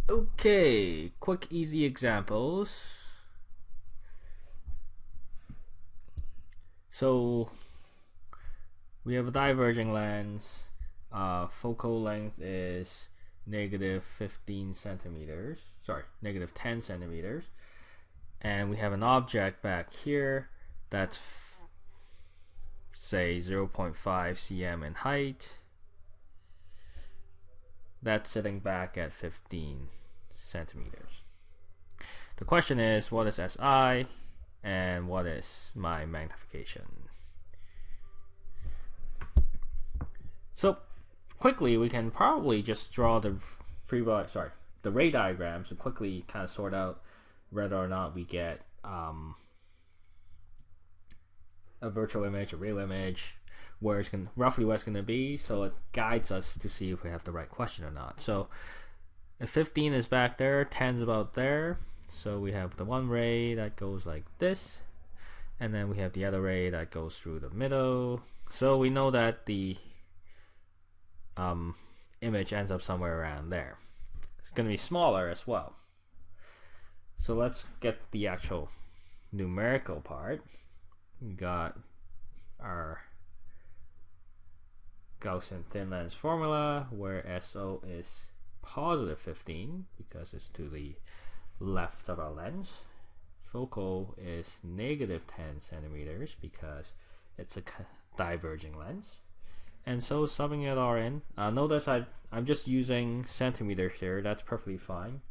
Okay, quick, easy examples. So we have a diverging lens. Focal length is negative 15 centimeters. Sorry, negative 10 centimeters. And we have an object back here that's say 0.5 cm in height. That's sitting back at 15 centimeters. The question is, what is SI and what is my magnification? So quickly, we can probably just draw the the ray diagram to quickly kind of sort out whether or not we get a virtual image, a real image, where it's going roughly what it's going to be. So it guides us to see if we have the right question or not. So if 15 is back there, 10 is about there. So we have the one ray that goes like this, and then we have the other ray that goes through the middle. So we know that the image ends up somewhere around there. It's going to be smaller as well. So let's get the actual numerical part. We got our Gaussian thin lens formula, where SO is positive 15 because it's to the left of our lens. Focal is negative 10 centimeters because it's a diverging lens. And so subbing it all in, notice I'm just using centimeters here. That's perfectly fine.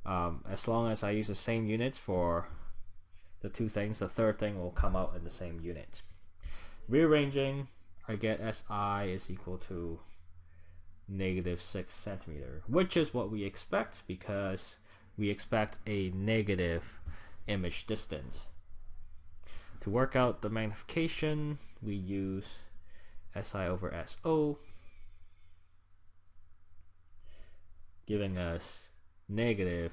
As long as I use the same units for the two things, the third thing will come out in the same unit. Rearranging, I get SI is equal to negative 6 centimeter, which is what we expect because we expect a negative image distance. To work out the magnification, we use SI over SO, giving us negative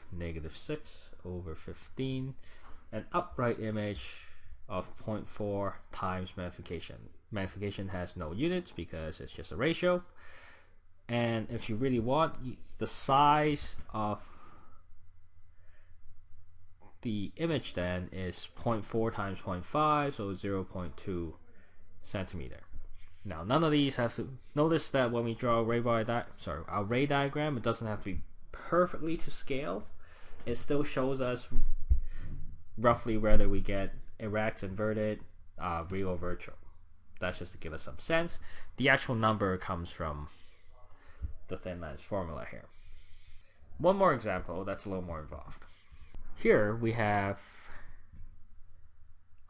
6 over 15, an upright image of 0.4 times magnification. Magnification has no units because it's just a ratio. And if you really want, the size of the image then is 0.4 times 0.5, so 0.2 centimeter. Now, none of these have to notice that when we draw a ray diagram, it doesn't have to be perfectly to scale. It still shows us roughly whether we get erect, inverted, real, or virtual. That's just to give us some sense. The actual number comes from the thin lens formula here. One more example that's a little more involved. Here we have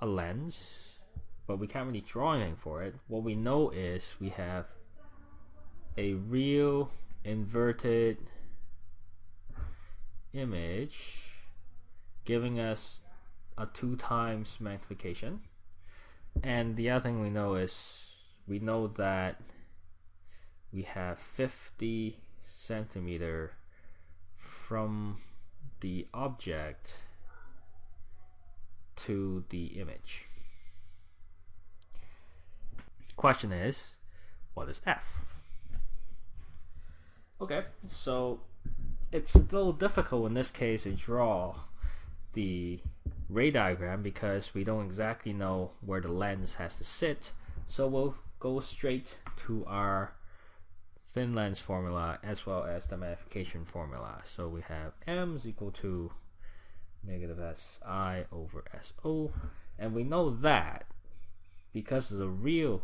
a lens, but we can't really draw anything for it. What we know is we have a real inverted image giving us a 2 times magnification. And the other thing we know is we know that we have 50 centimeter from the object to the image. Question is, what is F? Okay, so it's a little difficult in this case to draw the ray diagram because we don't exactly know where the lens has to sit. So we'll go straight to our thin lens formula as well as the magnification formula. So we have M is equal to negative SI over SO, and we know that because of the real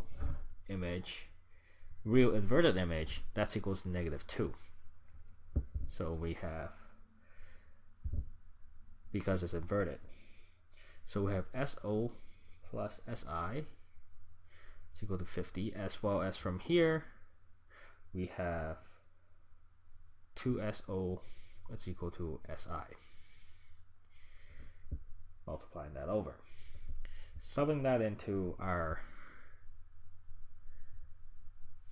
image, real inverted image, that's equals to negative 2. So we have, because it's inverted, so we have SO plus SI is equal to 50, as well as from here we have 2SO is equal to SI. Multiplying that over. Subbing that into our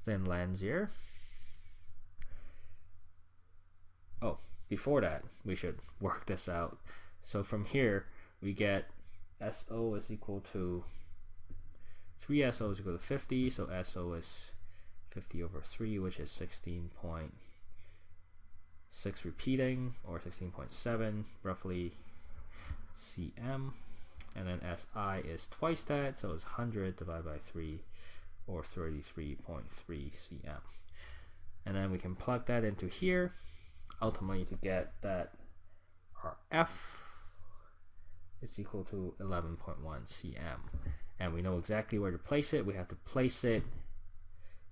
thin lens here. Oh, before that, we should work this out. So from here, we get SO is equal to 3SO is equal to 50, so SO is 50 over 3, which is 6 repeating, or 16.7 roughly cm, and then SI is twice that, so it's 100 divided by 3, or 33.3 cm. And then we can plug that into here, ultimately to get that our F is equal to 11.1 cm. And we know exactly where to place it. We have to place it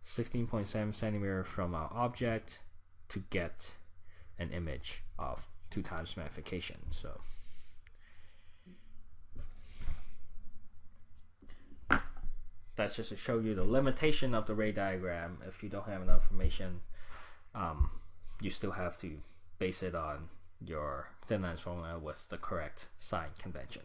16.7 centimeter from our object to get an image of 2 times magnification. So that's just to show you the limitation of the ray diagram. If you don't have enough information, you still have to base it on your thin lens formula with the correct sign convention.